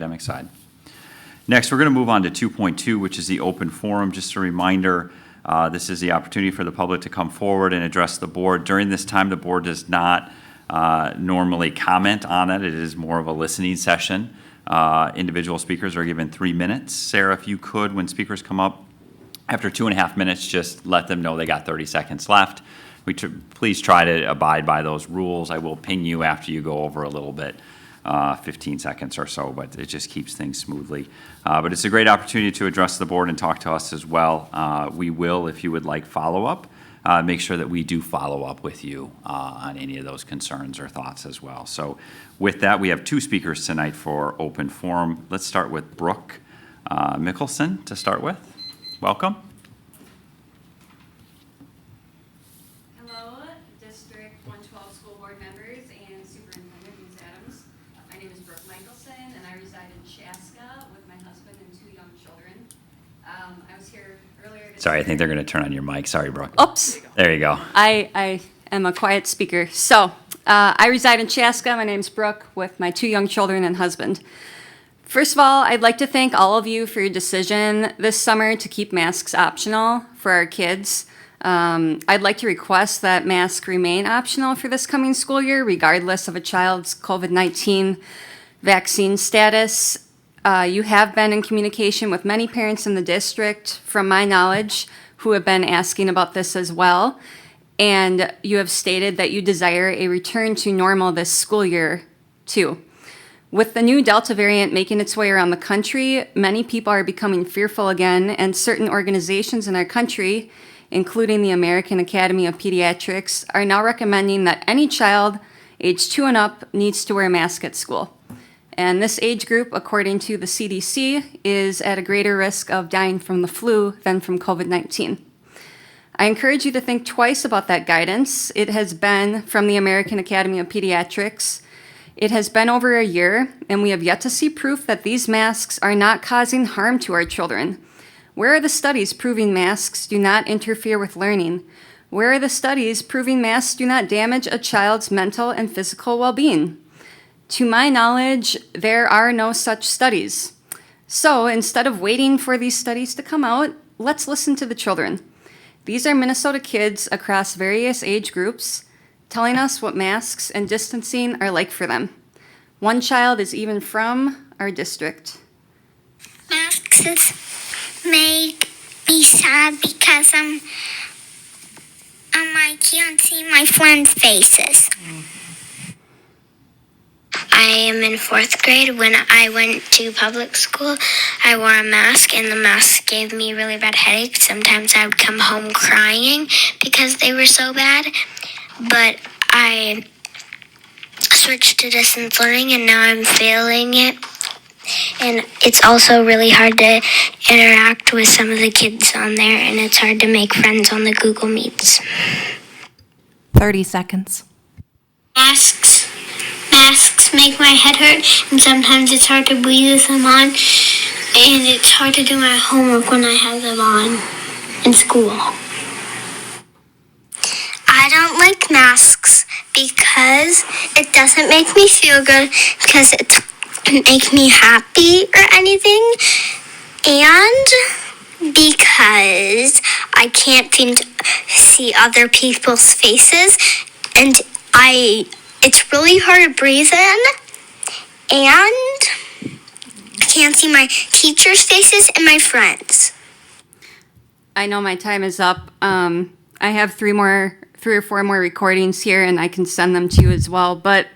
academic side. Next, we're going to move on to 2.2, which is the open forum. Just a reminder, this is the opportunity for the public to come forward and address the board. During this time, the board does not normally comment on it. It is more of a listening session. Individual speakers are given 3 minutes. Sarah, if you could, when speakers come up, after 2.5 minutes, just let them know they got 30 seconds left. Please try to abide by those rules. I will ping you after you go over a little bit, 15 seconds or so, but it just keeps things smoothly. But it's a great opportunity to address the board and talk to us as well. We will, if you would like follow-up, make sure that we do follow up with you on any of those concerns or thoughts as well. So with that, we have 2 speakers tonight for open forum. Let's start with Brooke Mickelson to start with. Welcome. Hello, District 112 school board members and Superintendent Ms. Adams. My name is Brooke Mickelson, and I reside in Chaska with my husband and 2 young children. I was here earlier. Sorry, I think they're going to turn on your mic. Sorry, Brooke. Oops. There you go. I am a quiet speaker. So I reside in Chaska. My name's Brooke with my 2 young children and husband. First of all, I'd like to thank all of you for your decision this summer to keep masks optional for our kids. I'd like to request that masks remain optional for this coming school year, regardless of a child's COVID-19 vaccine status. You have been in communication with many parents in the district, from my knowledge, who have been asking about this as well. And you have stated that you desire a return to normal this school year, too. With the new Delta variant making its way around the country, many people are becoming fearful again, and certain organizations in our country, including the American Academy of Pediatrics, are now recommending that any child age 2 and up needs to wear a mask at school. And this age group, according to the CDC, is at a greater risk of dying from the flu than from COVID-19. I encourage you to think twice about that guidance. It has been from the American Academy of Pediatrics. It has been over a year, and we have yet to see proof that these masks are not causing harm to our children. Where are the studies proving masks do not interfere with learning? Where are the studies proving masks do not damage a child's mental and physical well-being? To my knowledge, there are no such studies. So instead of waiting for these studies to come out, let's listen to the children. These are Minnesota kids across various age groups telling us what masks and distancing are like for them. One child is even from our district. Masks make me sad because I can't see my friends' faces. I am in 4th grade. When I went to public school, I wore a mask, and the mask gave me really bad headaches. Sometimes I would come home crying because they were so bad. But I switched to distance learning, and now I'm failing it. And it's also really hard to interact with some of the kids on there, and it's hard to make friends on the Google Meets. 30 seconds. Masks make my head hurt, and sometimes it's hard to breathe with them on, and it's hard to do my homework when I have them on in school. I don't like masks because it doesn't make me feel good, because it doesn't make me happy or anything, and because I can't seem to see other people's faces, and it's really hard to breathe in, and I can't see my teachers' faces and my friends. I know my time is up. I have 3 or 4 more recordings here, and I can send them to you as well. But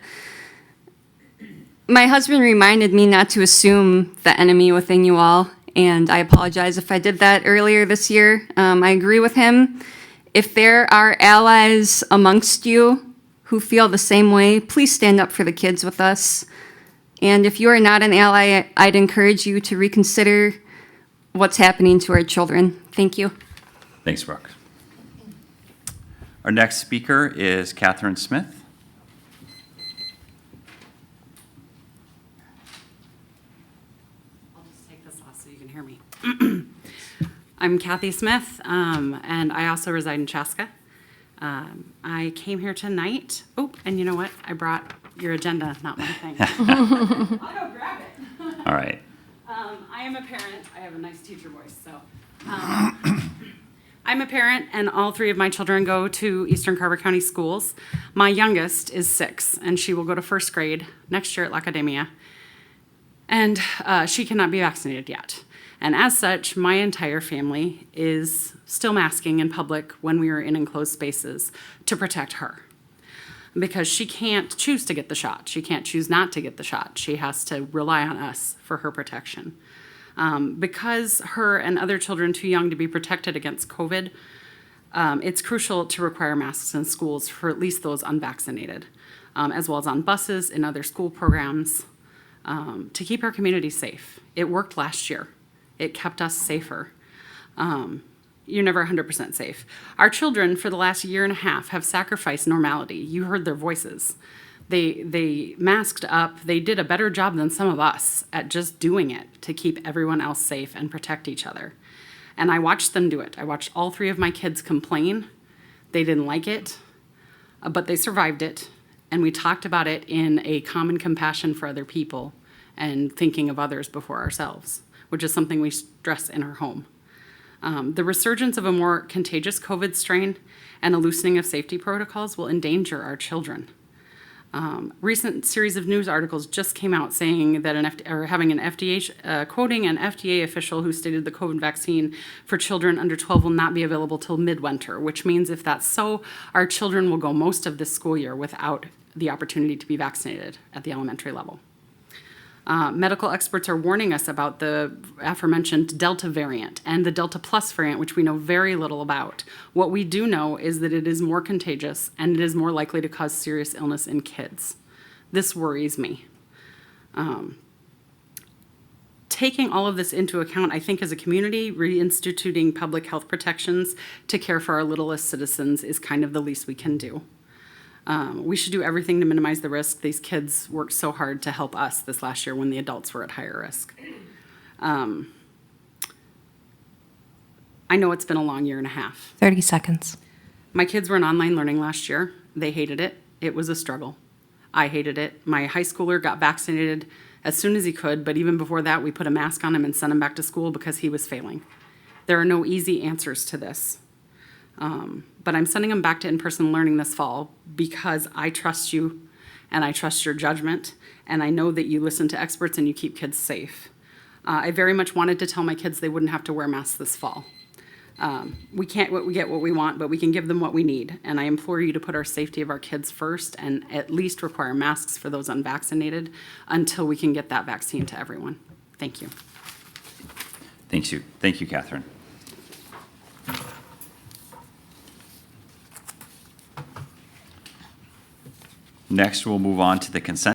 my husband reminded me not to assume the enemy within you all, and I apologize if I did that earlier this year. I agree with him. If there are allies amongst you who feel the same way, please stand up for the kids with us. And if you are not an ally, I'd encourage you to reconsider what's happening to our children. Thank you. Thanks, Brooke. Our next speaker is Catherine Smith. I'll just take this off so you can hear me. I'm Kathy Smith, and I also reside in Chaska. I came here tonight. Oh, and you know what? I brought your agenda, not my thing. I'll go grab it. All right. I am a parent. I have a nice teacher voice, so. I'm a parent, and all three of my children go to Eastern Carver County schools. My youngest is 6, and she will go to first grade next year at La Academia. And she cannot be vaccinated yet. And as such, my entire family is still masking in public when we are in enclosed spaces to protect her. Because she can't choose to get the shot. She can't choose not to get the shot. She has to rely on us for her protection. Because her and other children too young to be protected against COVID, it's crucial to require masks in schools for at least those unvaccinated, as well as on buses and other school programs, to keep our community safe. It worked last year. It kept us safer. You're never 100% safe. Our children, for the last year and a half, have sacrificed normality. You heard their voices. They masked up. They did a better job than some of us at just doing it to keep everyone else safe and protect each other. And I watched them do it. I watched all 3 of my kids complain. They didn't like it, but they survived it. And we talked about it in a common compassion for other people and thinking of others before ourselves, which is something we stress in our home. The resurgence of a more contagious COVID strain and a loosening of safety protocols will endanger our children. Recent series of news articles just came out saying that quoting an FDA official who stated the COVID vaccine for children under 12 will not be available till midwinter, which means if that's so, our children will go most of this school year without the opportunity to be vaccinated at the elementary level. Medical experts are warning us about the aforementioned Delta variant and the Delta Plus variant, which we know very little about. What we do know is that it is more contagious and it is more likely to cause serious illness in kids. This worries me. Taking all of this into account, I think as a community, reinstituting public health protections to care for our littlest citizens is kind of the least we can do. We should do everything to minimize the risk. These kids worked so hard to help us this last year when the adults were at higher risk. I know it's been a long year and a half. 30 seconds. My kids were in online learning last year. They hated it. It was a struggle. I hated it. My high schooler got vaccinated as soon as he could, but even before that, we put a mask on him and sent him back to school because he was failing. There are no easy answers to this. But I'm sending them back to in-person learning this fall because I trust you and I trust your judgment and I know that you listen to experts and you keep kids safe. I very much wanted to tell my kids they wouldn't have to wear masks this fall. We can't get what we want, but we can give them what we need. And I implore you to put our safety of our kids first and at least require masks for those unvaccinated until we can get that vaccine to everyone. Thank you. Thank you, Catherine. Next, we'll move on to the consent